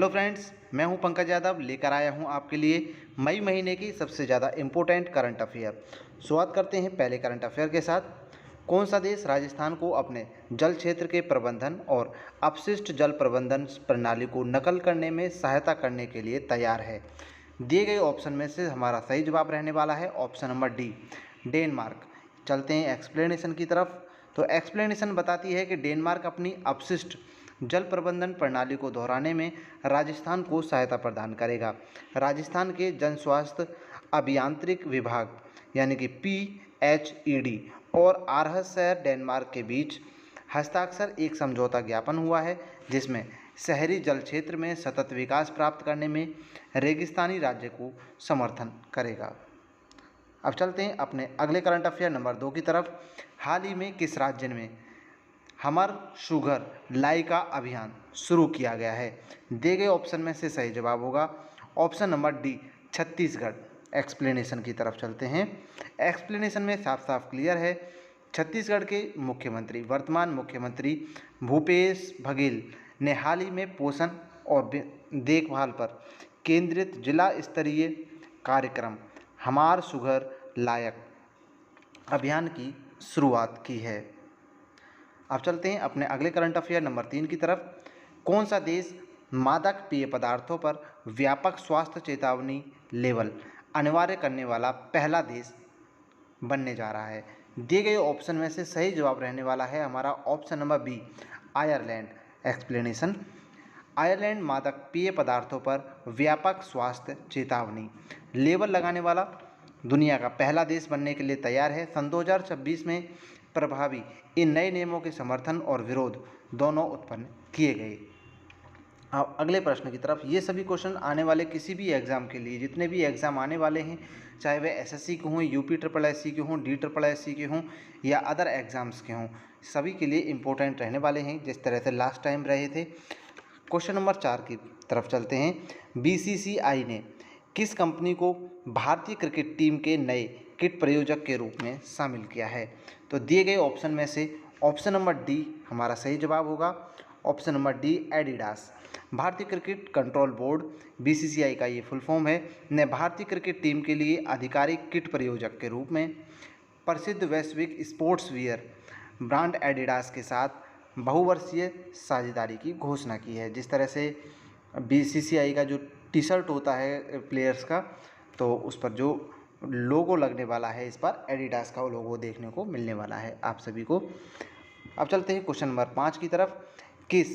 Hello friends, मैं हूं पंकज यादव, लेकर आया हूं आपके लिए मई महीने की सबसे ज़्यादा इम्पोर्टेंट करंट अफेयर। शुरुआत करते हैं पहले करंट अफेयर के साथ। कौन सा देश राजस्थान को अपने जल क्षेत्र के प्रबंधन और अपशिष्ट जल प्रबंधन प्रणाली को नकल करने में सहायता करने के लिए तैयार है? दिए गए ऑप्शन में से हमारा सही जवाब रहने वाला है ऑप्शन नंबर डी, डेनमार्क। चलते हैं एक्सप्लेनेशन की तरफ। तो एक्सप्लेनेशन बताती है कि डेनमार्क अपनी अपशिष्ट जल प्रबंधन प्रणाली को दोहराने में राजस्थान को सहायता प्रदान करेगा। राजस्थान के जन स्वास्थ्य अभियांत्रिक विभाग यानी कि PHED और आरहस शहर डेनमार्क के बीच हस्ताक्षर एक समझौता ज्ञापन हुआ है, जिसमें शहरी जल क्षेत्र में सतत विकास प्राप्त करने में रेगिस्तानी राज्य को समर्थन करेगा। अब चलते हैं अपने अगले करंट अफेयर नंबर 2 की तरफ। हाल ही में किस राज्य में हमर शुगर लाइका अभियान शुरू किया गया है? दिए गए ऑप्शन में से सही जवाब होगा option number D, Chhattisgarh. Explanation की तरफ चलते हैं। एक्सप्लेनेशन में साफ साफ क्लियर है। छत्तीसगढ़ के मुख्यमंत्री, वर्तमान मुख्यमंत्री भूपेश बघेल ने हाल ही में पोषण और देखभाल पर केंद्रित जिला स्तरीय कार्यक्रम हमार शुगर लायक अभियान की शुरुआत की है। अब चलते हैं अपने अगले करंट अफेयर नंबर 3 की तरफ। कौन सा देश मादक पेय पदार्थों पर व्यापक स्वास्थ्य चेतावनी लेवल अनिवार्य करने वाला पहला देश बनने जा रहा है? दिए गए ऑप्शन में से सही जवाब रहने वाला है हमारा option number B, Ireland. Explanation. Ireland मादक पेय पदार्थों पर व्यापक स्वास्थ्य चेतावनी लेबल लगाने वाला दुनिया का पहला देश बनने के लिए तैयार है। सन 2026 में प्रभावी इन नए नियमों के समर्थन और विरोध दोनों उत्पन्न किए गए। अब अगले प्रश्न की तरफ। ये सभी क्वेश्चन आने वाले किसी भी एग्ज़ाम के लिए, जितने भी एग्ज़ाम आने वाले हैं, चाहे वे SSC के हों, UPSSC के हों, DSSC के हों या अदर एग्ज़ाम्स के हों, सभी के लिए इम्पोर्टेंट रहने वाले हैं, जिस तरह से लास्ट टाइम रहे थे। क्वेश्चन नंबर 4 की तरफ चलते हैं। BCCI ने किस कंपनी को भारतीय क्रिकेट टीम के नए किट प्रायोजक के रूप में शामिल किया है? तो दिए गए ऑप्शन में से ऑप्शन नंबर डी हमारा सही जवाब होगा ऑप्शन नंबर डी, एडिडास। भारतीय क्रिकेट कंट्रोल बोर्ड BCCI का ये फुल फॉर्म है, ने भारतीय क्रिकेट टीम के लिए आधिकारिक किट प्रायोजक के रूप में प्रसिद्ध वैश्विक स्पोर्ट्स वियर ब्रांड एडिडास के साथ बहुवर्षीय साझेदारी की घोषणा की है। जिस तरह से BCCI का जो टी-शर्ट होता है प्लेयर्स का, तो उस पर जो लोगो लगने वाला है, इस पर एडिडास का लोगो देखने को मिलने वाला है आप सभी को। अब चलते हैं क्वेश्चन नंबर 5 की तरफ। किस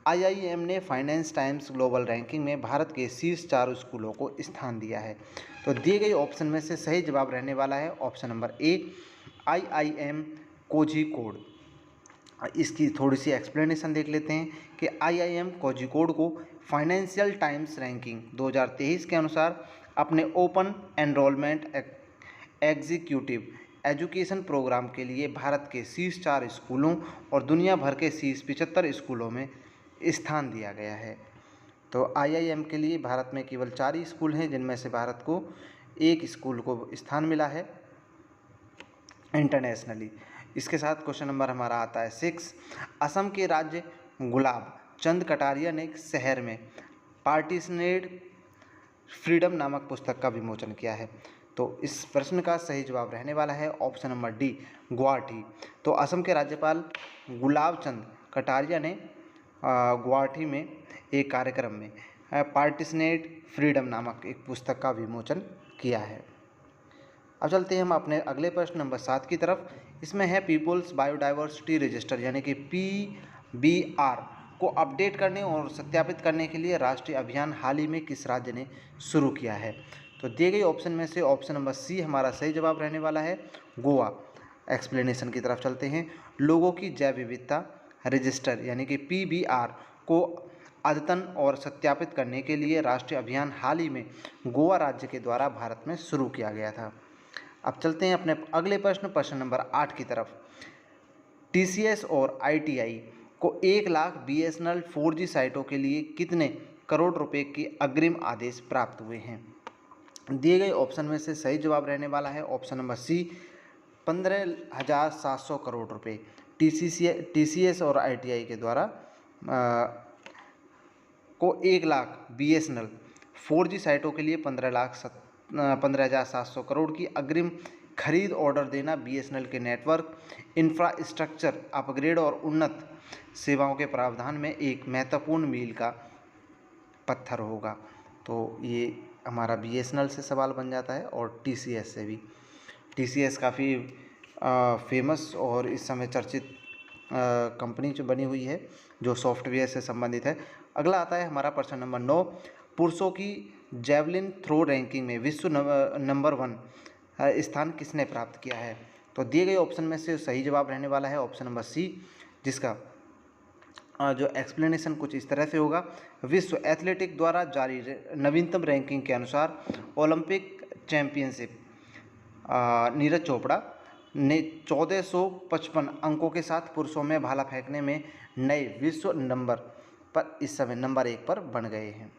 IIM ने फाइनेंस टाइम्स ग्लोबल रैंकिंग में भारत के शीर्ष 4 स्कूलों को स्थान दिया है? तो दिए गए ऑप्शन में से सही जवाब रहने वाला है option number A, IIM Kozhikode. इसकी थोड़ी सी एक्सप्लेनेशन देख लेते हैं कि IIM कोझिकोड को फाइनेंशियल टाइम्स रैंकिंग 2023 के अनुसार अपने open enrolment executive education programme के लिए भारत के शीर्ष 4 स्कूलों और दुनिया भर के शीर्ष 75 स्कूलों में स्थान दिया गया है। तो IIM के लिए भारत में केवल 4 ही स्कूल हैं, जिनमें से भारत को एक स्कूल को स्थान मिला है इंटरनेशनली। इसके साथ क्वेश्चन नंबर हमारा आता है 6। असम के राज्य गुलाब चंद कटारिया ने शहर में पार्टीशनेड फ्रीडम नामक पुस्तक का विमोचन किया है? तो इस प्रश्न का सही जवाब रहने वाला है ऑप्शन नंबर डी, गुवाहाटी। तो असम के राज्यपाल गुलाब चंद कटारिया ने गुवाहाटी में एक कार्यक्रम में पार्टीशनेड फ्रीडम नामक एक पुस्तक का विमोचन किया है। अब चलते हैं हम अपने अगले प्रश्न नंबर 7 की तरफ। इसमें है पीपुल्स बायोडाइवर्सिटी रजिस्टर यानी कि PBR को अपडेट करने और सत्यापित करने के लिए राष्ट्रीय अभियान हाल ही में किस राज्य ने शुरू किया है? तो दिए गए ऑप्शन में से ऑप्शन नंबर सी हमारा सही जवाब रहने वाला है, गोवा। एक्सप्लेनेशन की तरफ चलते हैं। लोगों की जैव विविधता रजिस्टर यानी कि PBR को अद्यतन और सत्यापित करने के लिए राष्ट्रीय अभियान हाल ही में गोवा राज्य के द्वारा भारत में शुरू किया गया था। अब चलते हैं अपने अगले प्रश्न नंबर 8 की तरफ। TCS और ITI को 1 लाख BSNL 4G साइटों के लिए कितने करोड़ रुपए के अग्रिम आदेश प्राप्त हुए हैं? दिए गए ऑप्शन में से सही जवाब रहने वाला है ऑप्शन नंबर सी, 15,700 करोड़ रुपए TCS और ITI के द्वारा को 1 लाख BSNL 4G साइटों के लिए 15,700 करोड़ की अग्रिम खरीद ऑर्डर देना BSNL के नेटवर्क इंफ्रास्ट्रक्चर अपग्रेड और उन्नत सेवाओं के प्रावधान में एक महत्वपूर्ण मील का पत्थर होगा। तो ये हमारा BSNL से सवाल बन जाता है और TCS से भी। TCS काफ़ी फेमस और इस समय चर्चित कंपनी जो बनी हुई है जो सॉफ्टवेयर से संबंधित है। अगला आता है हमारा प्रश्न नंबर 9। पुरुषों की जेवलिन थ्रो रैंकिंग में विश्व नंबर 1 स्थान किसने प्राप्त किया है? तो दिए गए ऑप्शन में से सही जवाब रहने वाला है ऑप्शन नंबर C, जिसका जो एक्सप्लेनेशन कुछ इस तरह से होगा। विश्व एथलेटिक द्वारा जारी नवीनतम रैंकिंग के अनुसार ओलंपिक चैंपियनशिप नीरज चोपड़ा ने 1455 अंकों के साथ पुरुषों में भाला फेंकने में नए विश्व नंबर पर इस समय नंबर 1 पर बन गए हैं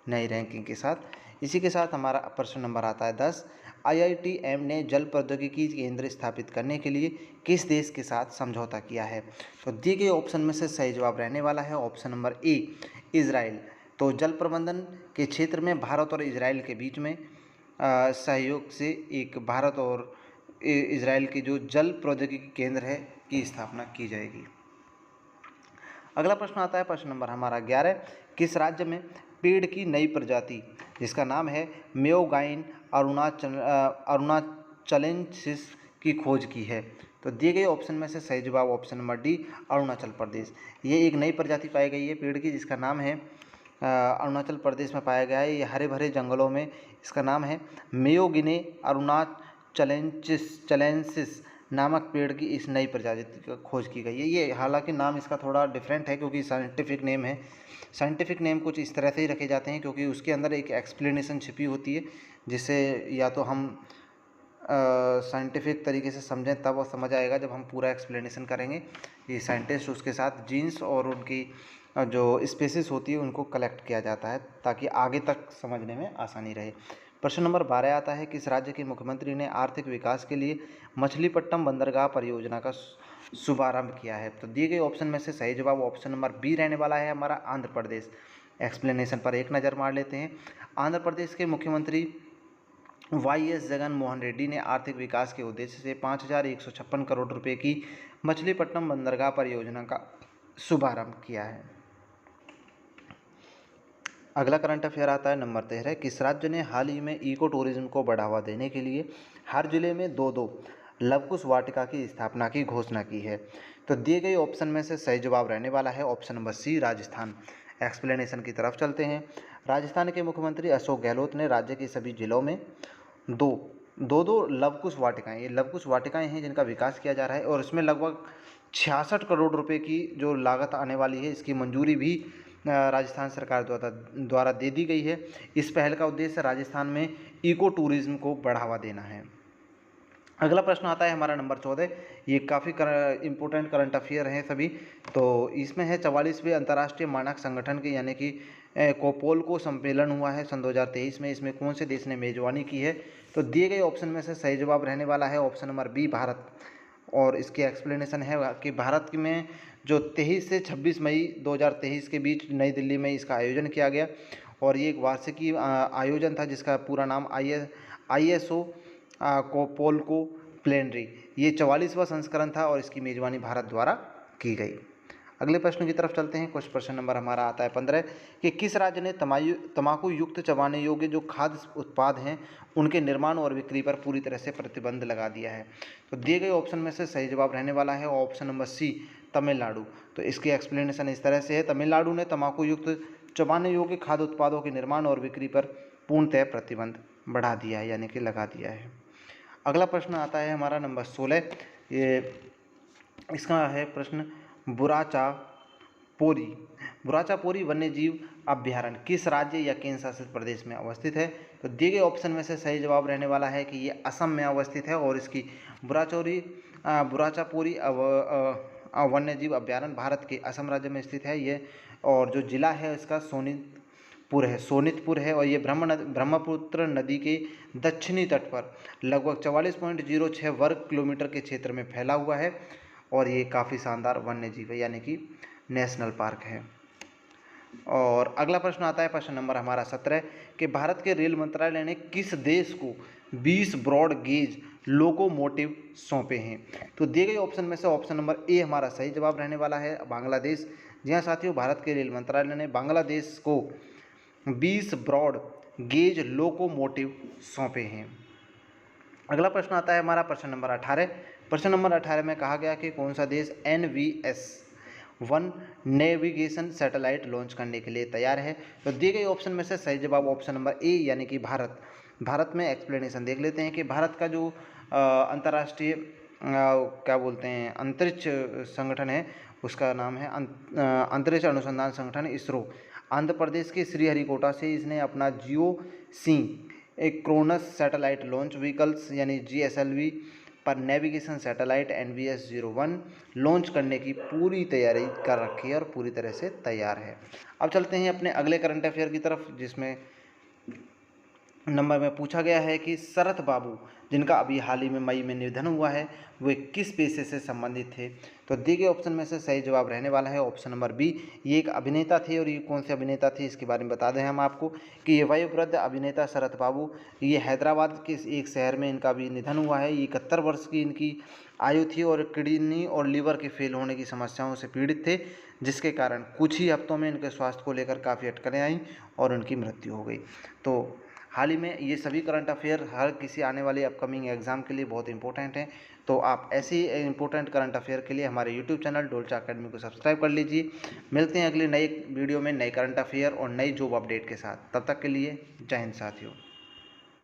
नई रैंकिंग के साथ। इसी के साथ हमारा प्रश्न नंबर आता है 10। IITM ने जल प्रौद्योगिकी केंद्र स्थापित करने के लिए किस देश के साथ समझौता किया है? तो दिए गए ऑप्शन में से सही जवाब रहने वाला है ऑप्शन नंबर A, इजराइल। तो जल प्रबंधन के क्षेत्र में भारत और इजराइल के बीच में सहयोग से एक भारत और इजराइल के जो जल प्रौद्योगिकी केंद्र है की स्थापना की जाएगी। अगला प्रश्न आता है प्रश्न नंबर हमारा 11। किस राज्य में पेड़ की नई प्रजाति जिसका नाम है मेओगाइन अरुणाचलेंसिस की खोज की है? तो दिए गए ऑप्शन में से सही जवाब option number D, Arunachal Pradesh. ये एक नई प्रजाति पाई गई है पेड़ की जिसका नाम है अरुणाचल प्रदेश में पाया गया है। ये हरे भरे जंगलों में इसका नाम है मेओगिने अरुणाचलेंसिस नामक पेड़ की इस नई प्रजाति की खोज की गई है। ये हालांकि नाम इसका थोड़ा डिफरेंट है क्योंकि साइंटिफिक नेम है। साइंटिफिक नेम कुछ इस तरह से ही रखे जाते हैं क्योंकि उसके अंदर एक एक्सप्लेनेशन छिपी होती है जिसे या तो हम साइंटिफिक तरीके से समझें तब वो समझ आएगा जब हम पूरा एक्सप्लेनेशन करेंगे। ये साइंटिस्ट उसके साथ जीन्स और उनकी जो स्पेसीज होती है उनको कलेक्ट किया जाता है ताकि आगे तक समझने में आसानी रहे। प्रश्न नंबर 12 आता है किस राज्य के मुख्यमंत्री ने आर्थिक विकास के लिए मछलीपट्टनम बंदरगाह परियोजना का शुभारंभ किया है? तो दिए गए ऑप्शन में से सही जवाब ऑप्शन नंबर B रहने वाला है हमारा आंध्र प्रदेश। एक्सप्लेनेशन पर एक नज़र मार लेते हैं। आंध्र प्रदेश के मुख्यमंत्री YS जगन मोहन रेड्डी ने आर्थिक विकास के उद्देश्य से 5,156 करोड़ रुपए की मछलीपट्टनम बंदरगाह परियोजना का शुभारंभ किया है। अगला करंट अफेयर आता है नंबर 13। किस राज्य ने हाल ही में इको टूरिज्म को बढ़ावा देने के लिए हर जिले में 2-2 लवकुश वाटिका की स्थापना की घोषणा की है? तो दिए गए ऑप्शन में से सही जवाब रहने वाला है option number C, Rajasthan. Explanation की तरफ चलते हैं। राजस्थान के मुख्यमंत्री अशोक गहलोत ने राज्य के सभी जिलों में दो लवकुश वाटिकाएँ, ये लवकुश वाटिकाएँ हैं जिनका विकास किया जा रहा है और इसमें लगभग 66 करोड़ रुपए की जो लागत आने वाली है इसकी मंजूरी भी राजस्थान सरकार द्वारा दे दी गई है। इस पहल का उद्देश्य राजस्थान में इको टूरिज्म को बढ़ावा देना है। अगला प्रश्न आता है हमारा नंबर 14। ये काफ़ी इम्पोर्टेंट करंट अफेयर हैं सभी। तो इसमें है 44वें अंतर्राष्ट्रीय मानक संगठन के यानी कि कोपोल को सम्मेलन हुआ है सन 2023 में। इसमें कौन से देश ने मेजबानी की है? तो दिए गए ऑप्शन में से सही जवाब रहने वाला है ऑप्शन नंबर B, भारत। और इसकी एक्सप्लेनेशन है कि भारत में जो 23 से 26 मई 2023 के बीच नई दिल्ली में इसका आयोजन किया गया और ये एक वार्षिकी आयोजन था जिसका पूरा नाम ISO कोपोल को प्लेनरी। ये 44वां संस्करण था और इसकी मेजबानी भारत द्वारा की गई। अगले प्रश्न की तरफ चलते हैं। कुछ प्रश्न नंबर हमारा आता है 15 कि किस राज्य ने तंबाकू युक्त चबाने योग्य जो खाद्य उत्पाद हैं उनके निर्माण और बिक्री पर पूरी तरह से प्रतिबंध लगा दिया है? तो दिए गए ऑप्शन में से सही जवाब रहने वाला है ऑप्शन नंबर C, तमिलनाडु। तो इसकी एक्सप्लेनेशन इस तरह से है। तमिलनाडु ने तंबाकू युक्त चबाने योग्य खाद्य उत्पादों के निर्माण और बिक्री पर पूर्णतः प्रतिबंध बढ़ा दिया है यानी कि लगा दिया है। अगला प्रश्न आता है हमारा नंबर 16। ये इसका है प्रश्न बुराचापोरी वन्यजीव अभ्यारण्य किस राज्य या केंद्र शासित प्रदेश में अवस्थित है? तो दिए गए ऑप्शन में से सही जवाब रहने वाला है कि ये असम में अवस्थित है और इसकी बुराचापोरी वन्यजीव अभ्यारण्य भारत के असम राज्य में स्थित है ये। और जो जिला है इसका सोनितपुर है और ये ब्रह्मपुत्र नदी के दक्षिणी तट पर लगभग 44.06 वर्ग किलोमीटर के क्षेत्र में फैला हुआ है और ये काफ़ी शानदार वन्य जीव है यानी कि नेशनल पार्क है। और अगला प्रश्न आता है प्रश्न नंबर हमारा 17 कि भारत के रेल मंत्रालय ने किस देश को 20 ब्रॉड गेज लोकोमोटिव सौंपे हैं। तो दिए गए ऑप्शन में से ऑप्शन नंबर ए हमारा सही जवाब रहने वाला है, बांग्लादेश। जी हाँ साथियों, भारत के रेल मंत्रालय ने बांग्लादेश को 20 ब्रॉड गेज लोकोमोटिव सौंपे हैं। अगला प्रश्न आता है हमारा प्रश्न नंबर 18। प्रश्न नंबर 18 में कहा गया कि कौन सा देश NVS-1 नेविगेशन सैटेलाइट लॉन्च करने के लिए तैयार है। तो दिए गए ऑप्शन में से सही जवाब ऑप्शन नंबर ए यानी कि भारत। भारत में एक्सप्लेनेशन देख लेते हैं कि भारत का जो अंतर्राष्ट्रीय क्या बोलते हैं अंतरिक्ष संगठन है, उसका नाम है अंतरिक्ष अनुसंधान संगठन इसरो। आंध्र प्रदेश के श्रीहरिकोटा से इसने अपना जियो-सी एक क्रोनस सैटेलाइट लॉन्च व्हीकल्स यानी GSLV पर नेविगेशन सैटेलाइट NVS-01 लॉन्च करने की पूरी तैयारी कर रखी है और पूरी तरह से तैयार है। अब चलते हैं अपने अगले करंट अफेयर की तरफ, जिसमें नंबर में पूछा गया है कि शरत बाबू, जिनका अभी हाल ही में मई में निधन हुआ है, वे किस पेशे से संबंधित थे। तो दिए गए ऑप्शन में से सही जवाब रहने वाला है ऑप्शन नंबर बी। ये एक अभिनेता थे और ये कौन से अभिनेता थे इसके बारे में बता दें हम आपको कि ये वयोवृद्ध अभिनेता शरत बाबू, ये हैदराबाद के एक शहर में इनका भी निधन हुआ है। ये 71 वर्ष की इनकी आयु थी और किडनी और लीवर के फेल होने की समस्याओं से पीड़ित थे, जिसके कारण कुछ ही हफ्तों में इनके स्वास्थ्य को लेकर काफ़ी अटकलें आईं और उनकी मृत्यु हो गई। तो हाल ही में ये सभी करंट अफेयर हर किसी आने वाले अपकमिंग एग्जाम के लिए बहुत इंपॉर्टेंट हैं। तो आप ऐसे ही इंपॉर्टेंट करंट अफेयर के लिए हमारे यूट्यूब चैनल डोलचा अकेडमी को सब्सक्राइब कर लीजिए। मिलते हैं अगले नए वीडियो में नए करंट अफेयर और नई जॉब अपडेट के साथ। तब तक के लिए जय हिंद साथियों।